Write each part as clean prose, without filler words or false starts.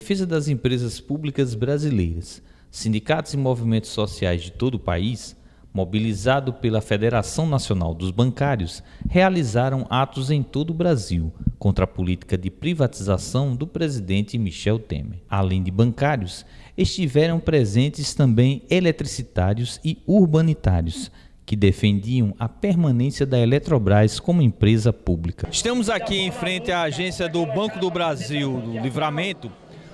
Defesa das empresas públicas brasileiras, sindicatos e movimentos sociais de todo o país, mobilizado pela Federação Nacional dos Bancários, realizaram atos em todo o Brasil contra a política de privatização do presidente Michel Temer. Além de bancários, estiveram presentes também eletricitários e urbanitários, que defendiam a permanência da Eletrobras como empresa pública. Estamos aqui em frente à agência do Banco do Brasil, do Livramento,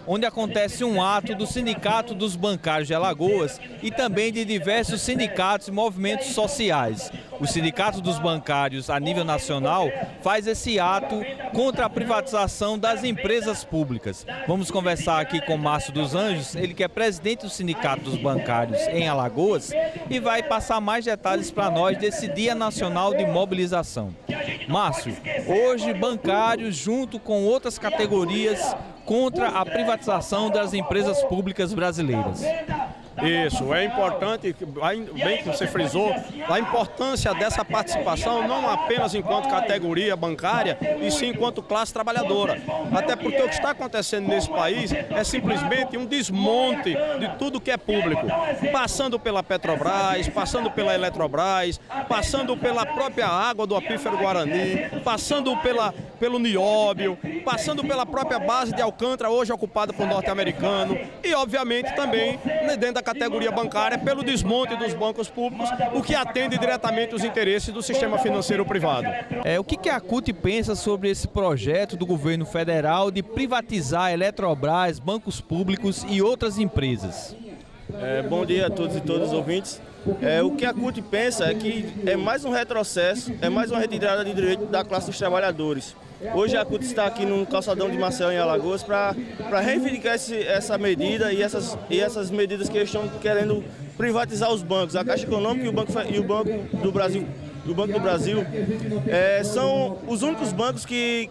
onde acontece um ato do Sindicato dos Bancários de Alagoas e também de diversos sindicatos e movimentos sociais. O Sindicato dos Bancários, a nível nacional, faz esse ato contra a privatização das empresas públicas. Vamos conversar aqui com Márcio dos Anjos, ele que é presidente do Sindicato dos Bancários em Alagoas e vai passar mais detalhes para nós desse Dia Nacional de Mobilização. Márcio, hoje bancários junto com outras categorias contra a privatização das empresas públicas brasileiras. Isso, é importante, bem que você frisou, a importância dessa participação não apenas enquanto categoria bancária, e sim enquanto classe trabalhadora. Até porque o que está acontecendo nesse país é simplesmente um desmonte de tudo que é público. Passando pela Petrobras, passando pela Eletrobras, passando pela própria água do Aquífero Guarani, passando pelo Nióbio, passando pela própria base de Alcântara, hoje ocupada por norte-americano, e obviamente também dentro da categoria bancária pelo desmonte dos bancos públicos, o que atende diretamente os interesses do sistema financeiro privado. O que a CUT pensa sobre esse projeto do governo federal de privatizar a Eletrobras, bancos públicos e outras empresas? Bom dia a todos e todas os ouvintes. O que a CUT pensa é que é mais um retrocesso, é mais uma retirada de direito da classe dos trabalhadores. Hoje a CUT está aqui no calçadão de Maceió, em Alagoas, para reivindicar essa medida e essas medidas que eles estão querendo privatizar os bancos. A Caixa Econômica e o Banco do Brasil são os únicos bancos que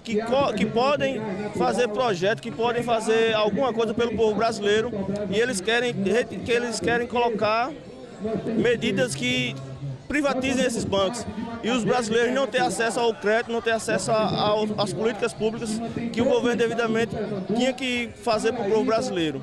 podem fazer projeto, que podem fazer alguma coisa pelo povo brasileiro, e eles querem colocar medidas que privatizem esses bancos e os brasileiros não têm acesso ao crédito, não têm acesso às políticas públicas que o governo devidamente tinha que fazer para o povo brasileiro.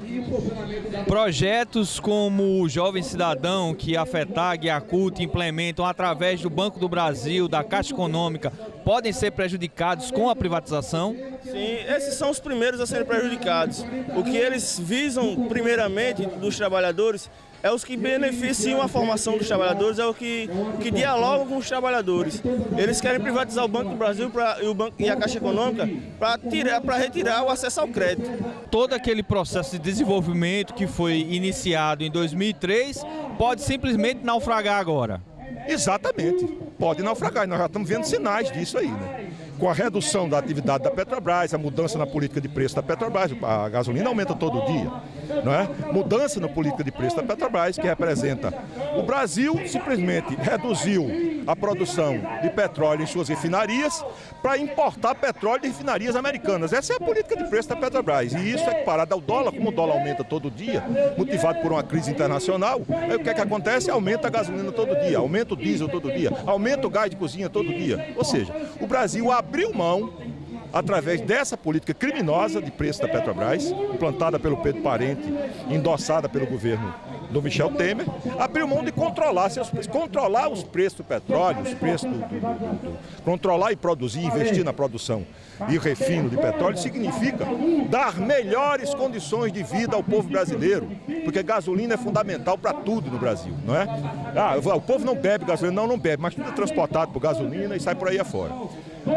Projetos como o Jovem Cidadão, que a FETAG e a CUT implementam através do Banco do Brasil, da Caixa Econômica, podem ser prejudicados com a privatização? Sim, esses são os primeiros a serem prejudicados. O que eles visam primeiramente dos trabalhadores é os que beneficiam a formação dos trabalhadores, é o que dialogam com os trabalhadores. Eles querem privatizar o Banco do Brasil e a Caixa Econômica para retirar o acesso ao crédito. Todo aquele processo de desenvolvimento que foi iniciado em 2003 pode simplesmente naufragar agora? Exatamente, pode naufragar. Nós já estamos vendo sinais disso aí, né? Com a redução da atividade da Petrobras, a mudança na política de preço da Petrobras, a gasolina aumenta todo dia, não é? Mudança na política de preço da Petrobras, que representa o Brasil simplesmente reduziu a produção de petróleo em suas refinarias para importar petróleo de refinarias americanas. Essa é a política de preço da Petrobras, e isso é comparado ao dólar, como o dólar aumenta todo dia, motivado por uma crise internacional. Aí o que é que acontece? Aumenta a gasolina todo dia, aumenta o diesel todo dia, aumenta o gás de cozinha todo dia. Ou seja, o Brasil abriu mão, através dessa política criminosa de preço da Petrobras, implantada pelo Pedro Parente, endossada pelo governo do Michel Temer, abriu mão de controlar seus preços, controlar os preços do petróleo, os preços controlar e produzir, investir na produção e refino de petróleo, significa dar melhores condições de vida ao povo brasileiro, porque gasolina é fundamental para tudo no Brasil, não é? O povo não bebe gasolina, não bebe, mas tudo é transportado por gasolina e sai por aí afora.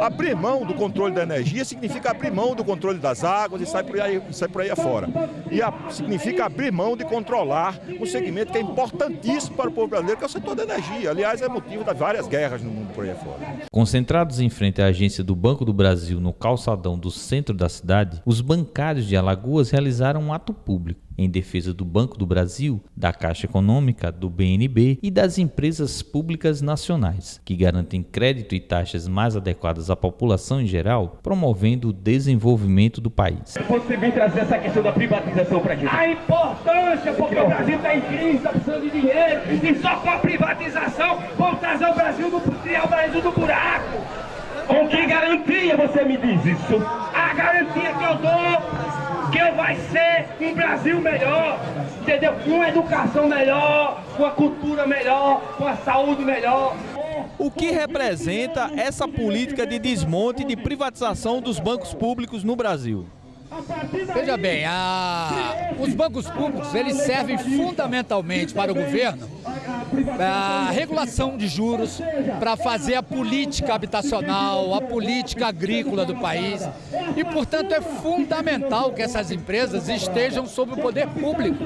Abrir mão do controle da energia significa abrir mão do controle das águas e sai por aí afora. Significa abrir mão de controlar um segmento que é importantíssimo para o povo brasileiro, que é o setor da energia. Aliás, é motivo de várias guerras no mundo por aí afora. Concentrados em frente à agência do Banco do Brasil no calçadão do centro da cidade, os bancários de Alagoas realizaram um ato público em defesa do Banco do Brasil, da Caixa Econômica, do BNB e das empresas públicas nacionais, que garantem crédito e taxas mais adequadas à população em geral, promovendo o desenvolvimento do país. Você vem trazer essa questão da privatização para a gente? A importância, porque o Brasil está em crise, está precisando de dinheiro, e só com a privatização vão trazer o Brasil do buraco. Com que garantia você me diz isso? A garantia que eu dou que vai ser um Brasil melhor, entendeu? Com uma educação melhor, com uma cultura melhor, com a saúde melhor. O que representa essa política de desmonte e de privatização dos bancos públicos no Brasil? Veja bem, os bancos públicos eles servem fundamentalmente para o governo a regulação de juros, para fazer a política habitacional, a política agrícola do país e, portanto, é fundamental que essas empresas estejam sob o poder público.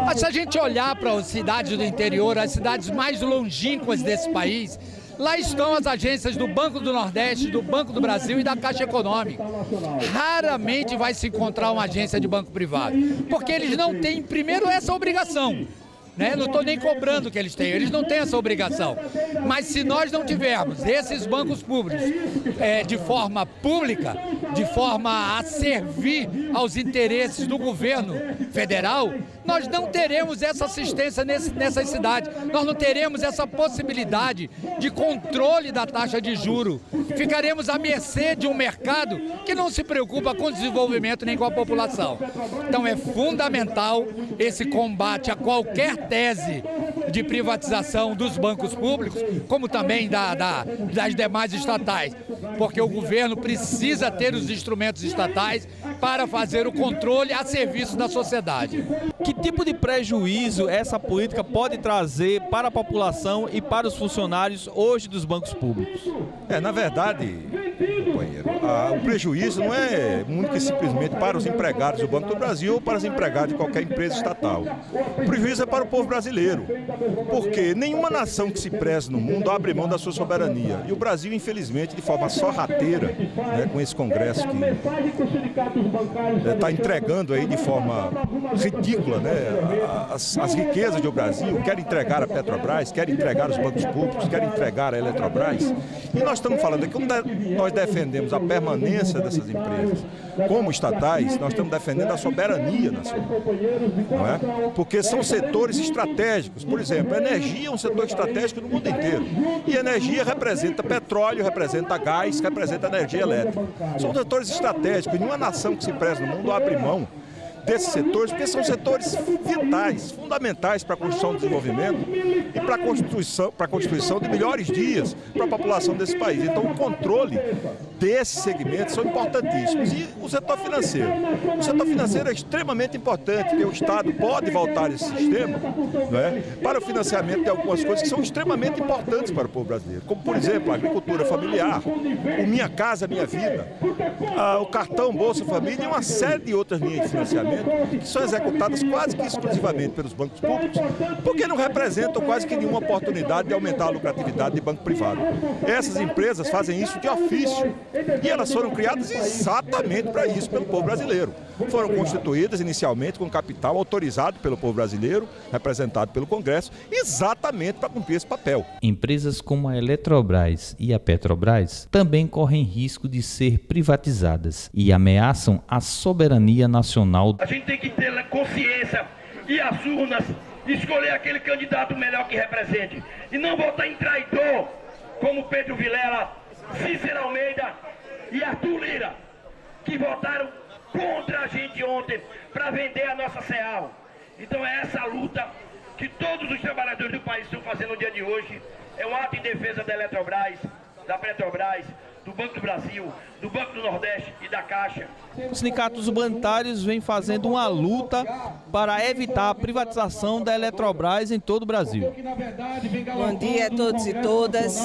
Mas se a gente olhar para as cidades do interior, as cidades mais longínquas desse país, lá estão as agências do Banco do Nordeste, do Banco do Brasil e da Caixa Econômica. Raramente vai se encontrar uma agência de banco privado, porque eles não têm, primeiro, essa obrigação. Não estou nem cobrando que eles tenham, eles não têm essa obrigação. Mas se nós não tivermos esses bancos públicos de forma pública, de forma a servir aos interesses do governo federal, nós não teremos essa assistência nessas cidades, nós não teremos essa possibilidade de controle da taxa de juro. Ficaremos à mercê de um mercado que não se preocupa com o desenvolvimento nem com a população. Então é fundamental esse combate a qualquer tese de privatização dos bancos públicos, como também das demais estatais, porque o governo precisa ter os instrumentos estatais para fazer o controle a serviço da sociedade. Que tipo de prejuízo essa política pode trazer para a população e para os funcionários hoje dos bancos públicos? Na verdade, companheiro, o prejuízo não é único e simplesmente para os empregados do Banco do Brasil ou para os empregados de qualquer empresa estatal. O prejuízo é para o povo brasileiro, porque nenhuma nação que se preze no mundo abre mão da sua soberania. E o Brasil, infelizmente, de forma sorrateira, com esse Congresso que está entregando aí de forma ridícula as riquezas do Brasil, quer entregar a Petrobras, quer entregar os bancos públicos, quer entregar a Eletrobras. E nós estamos falando aqui, nós defendemos a permanência dessas empresas como estatais, nós estamos defendendo a soberania nacional, não é? Porque são setores estratégicos. Por exemplo, a energia é um setor estratégico no mundo inteiro. E a energia representa petróleo, representa gás, representa energia elétrica. São setores estratégicos. Nenhuma nação que se preze no mundo abre mão desses setores, porque são setores vitais, fundamentais para a construção do desenvolvimento e para a constituição de melhores dias para a população desse país. Então, o controle desses segmentos são importantíssimos. E o setor financeiro? O setor financeiro é extremamente importante, porque o Estado pode voltar esse sistema para o financiamento de algumas coisas que são extremamente importantes para o povo brasileiro, como, por exemplo, a agricultura familiar, o Minha Casa Minha Vida, o cartão Bolsa Família e uma série de outras linhas de financiamento que são executadas quase que exclusivamente pelos bancos públicos, porque não representam quase que nenhuma oportunidade de aumentar a lucratividade de banco privado. Essas empresas fazem isso de ofício e elas foram criadas exatamente para isso pelo povo brasileiro. Foram constituídas inicialmente com capital autorizado pelo povo brasileiro, representado pelo Congresso, exatamente para cumprir esse papel. Empresas como a Eletrobras e a Petrobras também correm risco de ser privatizadas e ameaçam a soberania nacional. A gente tem que ter consciência e as urnas escolher aquele candidato melhor que represente e não votar em traidor como Pedro Vilela, Cícero Almeida e Arthur Lira, que votaram contra a gente ontem para vender a nossa CEAL. Então é essa luta que todos os trabalhadores do país estão fazendo no dia de hoje. É um ato em defesa da Eletrobras, da Petrobras, do Banco do Brasil, do Banco do Nordeste e da Caixa. Os sindicatos bancários vêm fazendo uma luta para evitar a privatização da Eletrobras em todo o Brasil. Bom dia a todos e todas.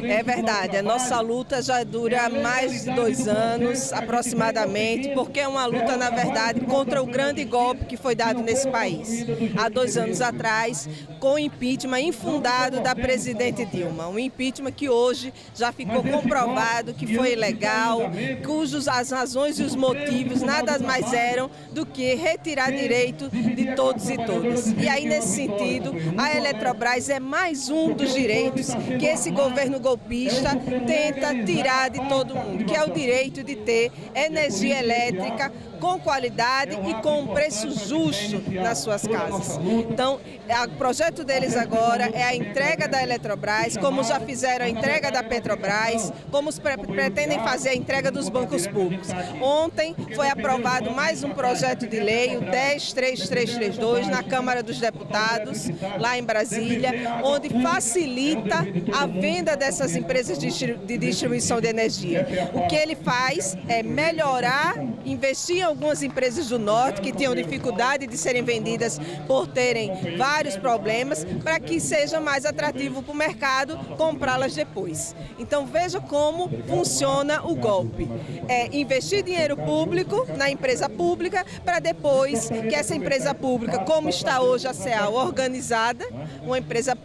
É verdade, a nossa luta já dura mais de 2 anos aproximadamente, porque é uma luta, na verdade, contra o grande golpe que foi dado nesse país. Há 2 anos atrás, com o impeachment infundado da presidente Dilma. Um impeachment que hoje já ficou comprovado que foi ilegal, cujos as razões e os motivos nada mais eram do que retirar direito de todos e todas. E aí, nesse sentido, a Eletrobras é mais um dos direitos que esse governo golpista tenta tirar de todo mundo, que é o direito de ter energia elétrica com qualidade e com um preço justo nas suas casas. Então, o projeto deles agora é a entrega da Eletrobras, como já fizeram a entrega da Petrobras, como pretendem fazer a entrega dos bancos públicos. Ontem foi aprovado mais um projeto de lei, o 10.3332, na Câmara dos Deputados, lá em Brasília, onde facilita a venda dessas empresas de distribuição de energia. O que ele faz é melhorar, investir em algumas empresas do Norte que tinham dificuldade de serem vendidas por terem vários problemas, para que seja mais atrativo para o mercado comprá-las depois. Então veja como funciona o golpe. É investir dinheiro público na empresa pública para depois que essa empresa pública, como está hoje a CEAL organizada, uma empresa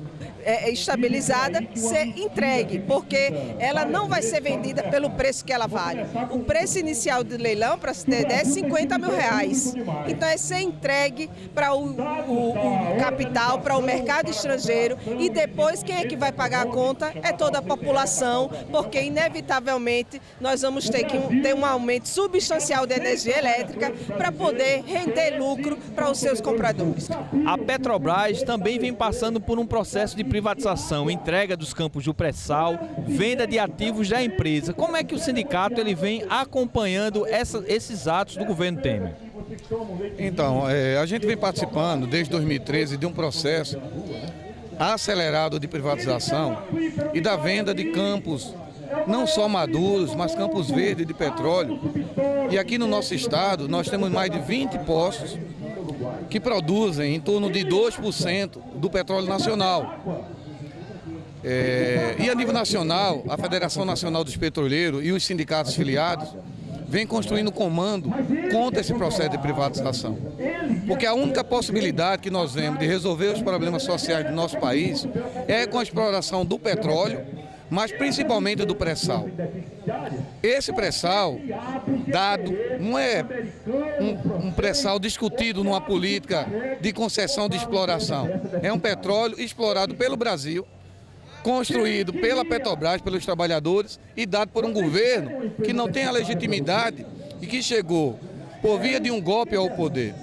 estabilizada, ser entregue, porque ela não vai ser vendida pelo preço que ela vale. O preço inicial do leilão, para se ter ideia, é 50 mil reais. Então é ser entregue para o capital, para o mercado estrangeiro, e depois quem é que vai pagar a conta é toda a população, porque inevitavelmente nós vamos ter que ter um aumento substancial de energia elétrica para poder render lucro para os seus compradores. A Petrobras também vem passando por um processo de privatização, entrega dos campos do pré-sal, venda de ativos da empresa. Como é que o sindicato ele vem acompanhando esses atos do governo Temer? Então, a gente vem participando desde 2013 de um processo acelerado de privatização e da venda de campos, não só maduros, mas campos verdes de petróleo. E aqui no nosso estado nós temos mais de 20 postos que produzem em torno de 2% do petróleo nacional. E a nível nacional, a Federação Nacional dos Petroleiros e os sindicatos filiados vêm construindo comando contra esse processo de privatização. Porque a única possibilidade que nós vemos de resolver os problemas sociais do nosso país é com a exploração do petróleo, mas principalmente do pré-sal. Esse pré-sal dado não é um pré-sal discutido numa política de concessão de exploração. É um petróleo explorado pelo Brasil, construído pela Petrobras, pelos trabalhadores e dado por um governo que não tem a legitimidade e que chegou por via de um golpe ao poder.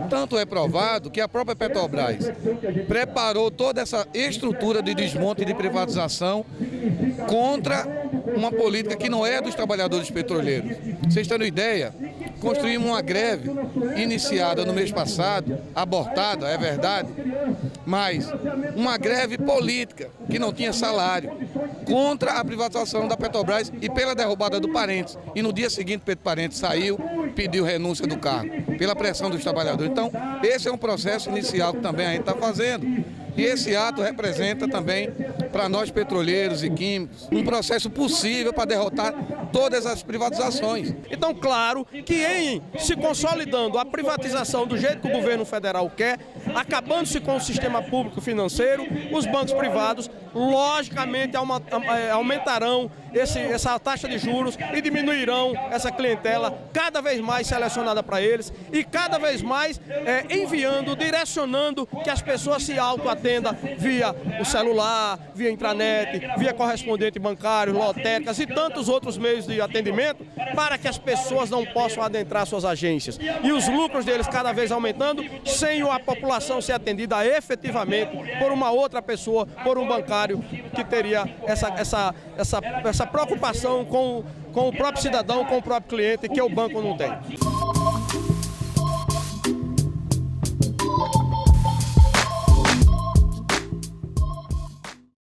Tanto é provado que a própria Petrobras preparou toda essa estrutura de desmonte e de privatização contra uma política que não é dos trabalhadores petroleiros. Vocês têm uma ideia? Construímos uma greve iniciada no mês passado, abortada, é verdade, mas uma greve política que não tinha salário, contra a privatização da Petrobras e pela derrubada do Parentes. E no dia seguinte, Pedro Parentes saiu, pediu renúncia do cargo, pela pressão dos trabalhadores. Então, esse é um processo inicial que também a gente está fazendo. E esse ato representa também, para nós petroleiros e químicos, um processo possível para derrotar todas as privatizações. Então, claro que em se consolidando a privatização do jeito que o governo federal quer, acabando-se com o sistema público financeiro, os bancos privados, logicamente, aumentarão essa taxa de juros e diminuirão essa clientela cada vez mais selecionada para eles e cada vez mais enviando, direcionando que as pessoas se autoatendam via o celular, via intranet, via correspondente bancário, lotéricas e tantos outros meios de atendimento para que as pessoas não possam adentrar suas agências. E os lucros deles cada vez aumentando sem a população ser atendida efetivamente por uma outra pessoa, por um bancário que teria essa preocupação com o próprio cidadão, com o próprio cliente, que o banco não tem.